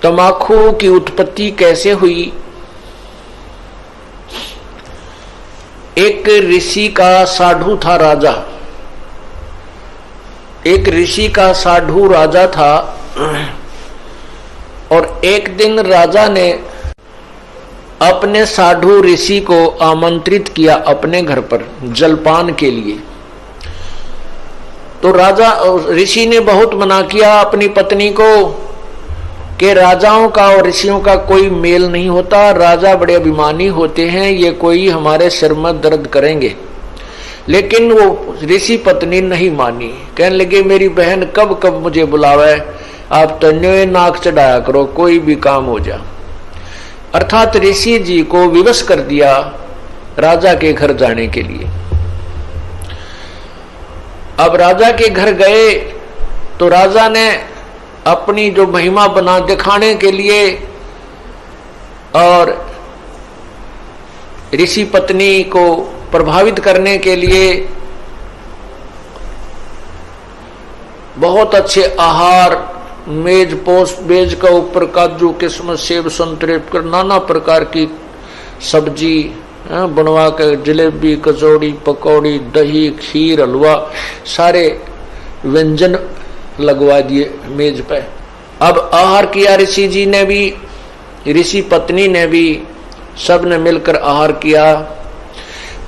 तंबाकू की उत्पत्ति कैसे हुई? एक ऋषि का साधु था राजा, एक ऋषि का साधु राजा था। और एक दिन राजा ने अपने साधु ऋषि को आमंत्रित किया अपने घर पर जलपान के लिए। तो राजा ऋषि ने बहुत मना किया अपनी पत्नी को कि राजाओं का और ऋषियों का कोई मेल नहीं होता, राजा बड़े अभिमानी होते हैं, ये कोई हमारे सिर में दर्द करेंगे। लेकिन वो ऋषि पत्नी नहीं मानी, कहने लगे मेरी बहन कब कब मुझे बुलावे, आप तन्यों नाक चढ़ाया करो, कोई भी काम हो जा। अर्थात ऋषि जी को विवश कर दिया राजा के घर जाने के लिए। अब राजा के घर गए तो राजा ने अपनी जो महिमा बना दिखाने के लिए और ऋषि पत्नी को प्रभावित करने के लिए बहुत अच्छे आहार, मेज पोस्ट मेज का ऊपर काजू किस्मत सेब संतरे कर नाना प्रकार की सब्जी बनवा कर, जलेबी कचौड़ी पकौड़ी दही खीर हलवा सारे व्यंजन लगवा दिए मेज पे। अब आहार किया ऋषि जी ने भी, ऋषि पत्नी ने भी, सब ने मिलकर आहार किया।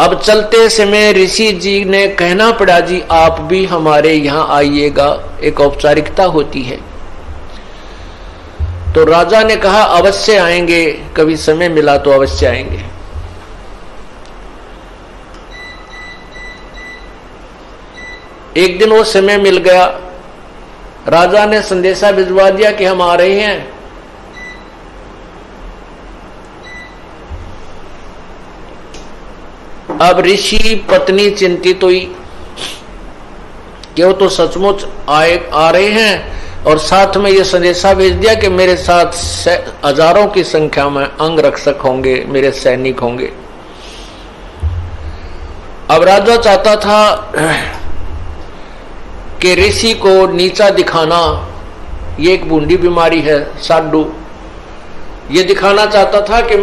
अब चलते समय ऋषि जी ने कहना पड़ा जी आप भी हमारे यहाँ आइएगा, एक औपचारिकता होती है। तो राजा ने कहा अवश्य आएंगे, कभी समय मिला तो अवश्य आएंगे। एक दिन वो समय मिल गया, राजा ने संदेशा भिजवा दिया कि हम आ रहे हैं। अब ऋषि पत्नी चिंतित हुई कि वो तो सचमुच आ रहे हैं और साथ में ये संदेशा भेज दिया कि मेरे साथ हजारों की संख्या में अंगरक्षक होंगे, मेरे सैनिक होंगे। अब राजा चाहता था कि ऋषि को नीचा दिखाना, ये एक बूंदी बीमारी है साधु, ये दिखाना चाहता था कि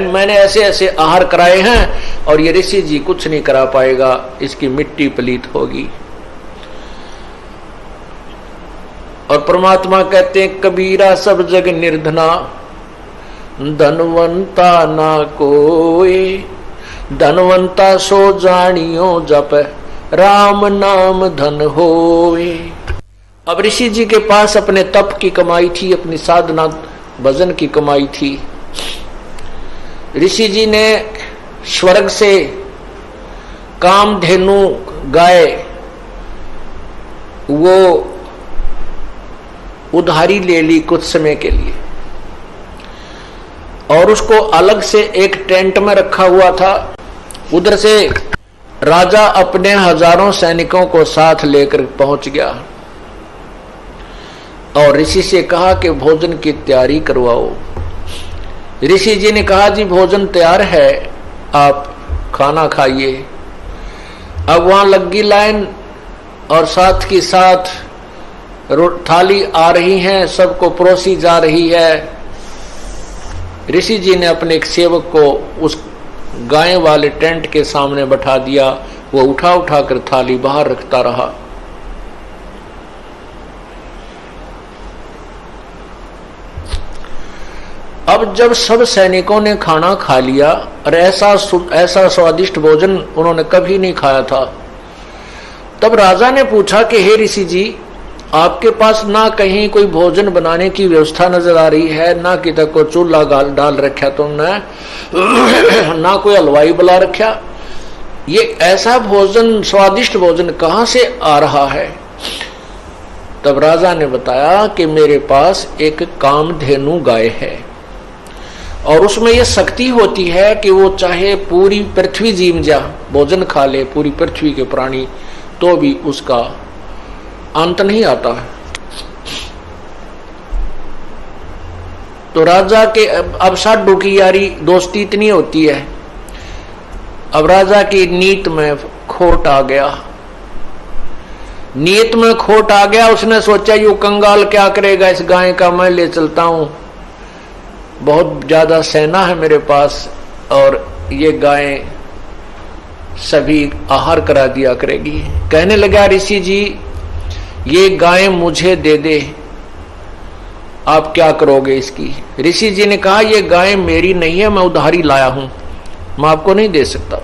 मैंने ऐसे ऐसे आहार कराए हैं और ये ऋषि जी कुछ नहीं करा पाएगा, इसकी मिट्टी पलीत होगी। और परमात्मा कहते हैं कबीरा सब जग निर्धना, धनवंता ना कोई, धनवंता सो जानियो जप राम नाम धन होए। अब ऋषि जी के पास अपने तप की कमाई थी, अपनी साधना भजन की कमाई थी। ऋषि जी ने स्वर्ग से कामधेनु गाय वो उधारी ले ली कुछ समय के लिए और उसको अलग से एक टेंट में रखा हुआ था। उधर से राजा अपने हजारों सैनिकों को साथ लेकर पहुंच गया और ऋषि से कहा कि भोजन की तैयारी करवाओ। ऋषि जी ने कहा जी भोजन तैयार है, आप खाना खाइए। अब वहां लगी लाइन और साथ की साथ थाली आ रही है, सबको परोसी जा रही है। ऋषि जी ने अपने एक सेवक को उस गाय वाले टेंट के सामने बैठा दिया, वो उठा उठा कर थाली बाहर रखता रहा। अब जब सब सैनिकों ने खाना खा लिया और ऐसा स्वादिष्ट भोजन उन्होंने कभी नहीं खाया था, तब राजा ने पूछा कि हे ऋषि जी आपके पास ना कहीं कोई भोजन बनाने की व्यवस्था नजर आ रही है, ना कि तक को चूल्हा डाल रखा तुमने, ना कोई हलवाई बुला रखा, ये ऐसा भोजन स्वादिष्ट भोजन कहां से आ रहा है? तब राजा ने बताया कि मेरे पास एक कामधेनु गाय है और उसमें यह शक्ति होती है कि वो चाहे पूरी पृथ्वी जीम जा भोजन खा ले, पूरी पृथ्वी के प्राणी, तो भी उसका अंत नहीं आता है। तो राजा के अब साधु की यारी दोस्ती इतनी होती है, अब राजा की नीत में खोट आ गया। नीयत में खोट आ गया। उसने सोचा यू कंगाल क्या करेगा, इस गाय का मैं ले चलता हूं, बहुत ज्यादा सेना है मेरे पास और ये गाय सभी आहार करा दिया करेगी। कहने लगा ऋषि जी ये गाय मुझे दे दे, आप क्या करोगे इसकी। ऋषि जी ने कहा ये गाय मेरी नहीं है, मैं उधारी लाया हूं, मैं आपको नहीं दे सकता।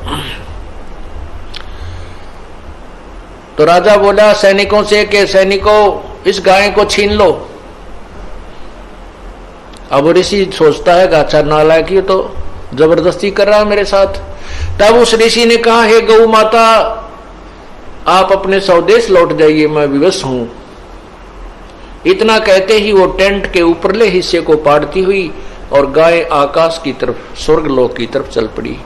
तो राजा बोला सैनिकों से कि सैनिकों इस गाय को छीन लो। अब ऋषि सोचता है कि अच्छा नालायक ये तो जबरदस्ती कर रहा है मेरे साथ। तब उस ऋषि ने कहा हे गौ माता आप अपने स्वदेश लौट जाइए, मैं विवश हूं। इतना कहते ही वो टेंट के ऊपरले हिस्से को पाड़ती हुई और गाय आकाश की तरफ, स्वर्गलोक की तरफ चल पड़ी।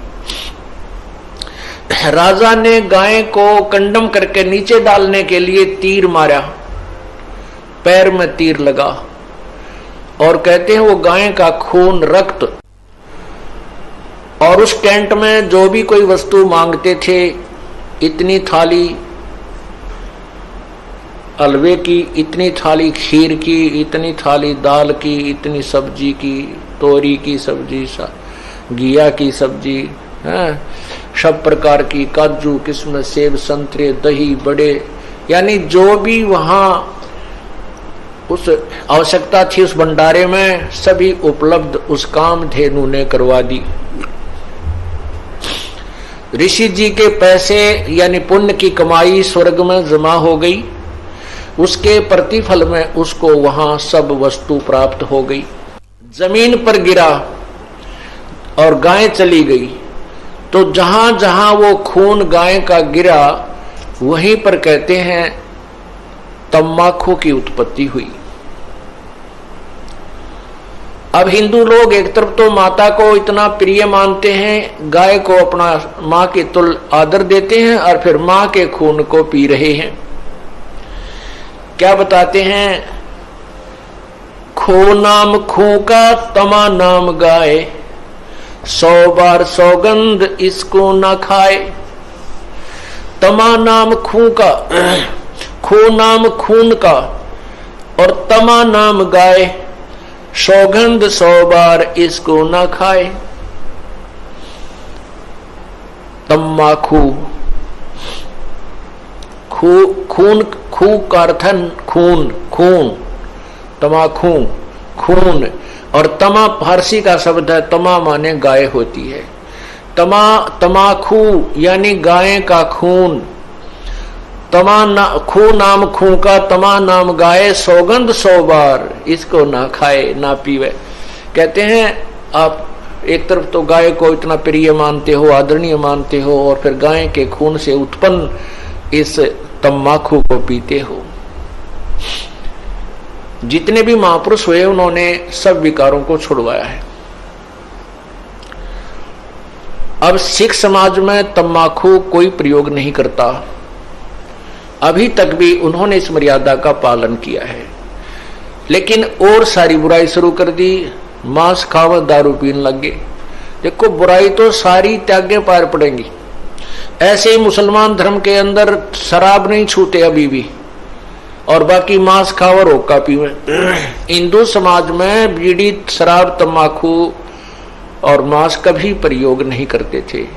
राजा ने गाय को कंडम करके नीचे डालने के लिए तीर मारा, पैर में तीर लगा और कहते हैं वो गाय का खून, रक्त और उस टेंट में जो भी कोई वस्तु मांगते थे, इतनी थाली हलवे की, इतनी थाली खीर की, इतनी थाली दाल की, इतनी सब्जी की, तोरी की सब्जी, घिया की सब्जी, सब प्रकार की, काजू किस्म, सेब, संतरे, दही, बड़े, यानी जो भी वहां उस आवश्यकता थी उस भंडारे में सभी उपलब्ध उस कामधेनु ने करवा दी। ऋषि जी के पैसे यानी पुण्य की कमाई स्वर्ग में जमा हो गई, उसके प्रतिफल में उसको वहां सब वस्तु प्राप्त हो गई। जमीन पर गिरा और गाय चली गई, तो जहां जहां वो खून गाय का गिरा वहीं पर कहते हैं तम्बाकू की उत्पत्ति हुई। अब हिंदू लोग एक तरफ तो माता को इतना प्रिय मानते हैं, गाय को अपना मां के तुल्य आदर देते हैं और फिर मां के खून को पी रहे हैं। क्या बताते हैं, खो नाम खू का तमा नाम गाय, 100 बार सौगंध इसको ना खाए। तमा नाम खू का, खो नाम खून का और तमा नाम गाय, सौगंध 100 बार इसको ना खाए। तम्बाकू, खून, खू का अर्थ खून, खून, तमाखू खून, और तमा फारसी का शब्द है, तमा माने गाय होती है। तमाखू यानी गाय का खून, खू नाम खू का तमा नाम गाय, सौगंध 100 बार इसको ना खाए ना पीवे। कहते हैं आप एक तरफ तो गाय को इतना प्रिय मानते हो, आदरणीय मानते हो, और फिर गाय के खून से उत्पन्न इस तम्बाकू को पीते हो। जितने भी महापुरुष हुए उन्होंने सब विकारों को छुड़वाया है। अब सिख समाज में तम्बाकू कोई प्रयोग नहीं करता, अभी तक भी उन्होंने इस मर्यादा का पालन किया है। लेकिन और सारी बुराई शुरू कर दी, मांस खावा, दारू पीने लग गए। देखो बुराई तो सारी त्यागे पार पड़ेंगी। ऐसे ही मुसलमान धर्म के अंदर शराब नहीं छूटे अभी भी, और बाकी मांस खावा, रोका पीवे। हिंदू समाज में बीड़ी, शराब, तम्बाकू और मांस कभी प्रयोग नहीं करते थे।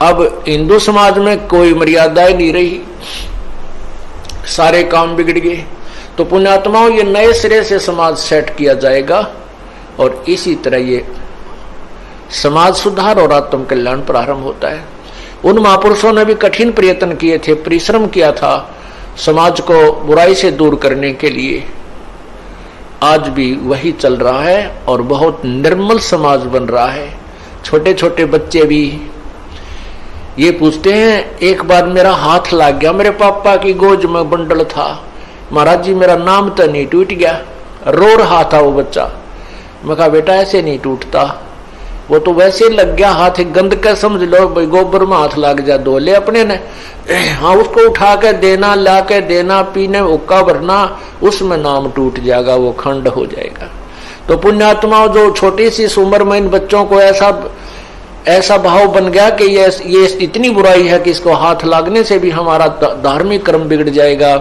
अब हिंदू समाज में कोई मर्यादाएं नहीं रही, सारे काम बिगड़ गए। तो पुण्यात्माओं ये नए सिरे से समाज सेट किया जाएगा और इसी तरह ये समाज सुधार और आत्म कल्याण प्रारंभ होता है। उन महापुरुषों ने भी कठिन प्रयत्न किए थे, परिश्रम किया था समाज को बुराई से दूर करने के लिए। आज भी वही चल रहा है और बहुत निर्मल समाज बन रहा है। छोटे छोटे बच्चे भी ये पूछते हैं, एक बार मेरा हाथ लग गया, मेरे पापा की गोद में बंडल था, महाराज जी मेरा नाम तो नहीं टूट गया। रो रहा था वो बच्चा। मैं कहा बेटा ऐसे नहीं टूटता, वो तो वैसे लग गया हाथ, गंद का समझ लो, गोबर में हाथ लग जा, धो ले अपने ने। हाँ उसको उठा के देना, ला के देना, पीने उक्का भरना, उसमें नाम टूट जाएगा, वो खंड हो जाएगा। तो पुण्यात्माओं जो छोटी सी उम्र में इन बच्चों को ऐसा भाव बन गया कि ये इतनी बुराई है कि इसको हाथ लागने से भी हमारा धार्मिक कर्म बिगड़ जाएगा,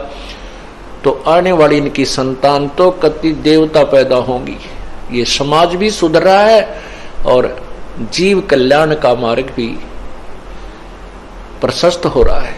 तो आने वाली इनकी संतान तो कति देवता पैदा होंगी। ये समाज भी सुधर रहा है और जीव कल्याण का मार्ग भी प्रशस्त हो रहा है।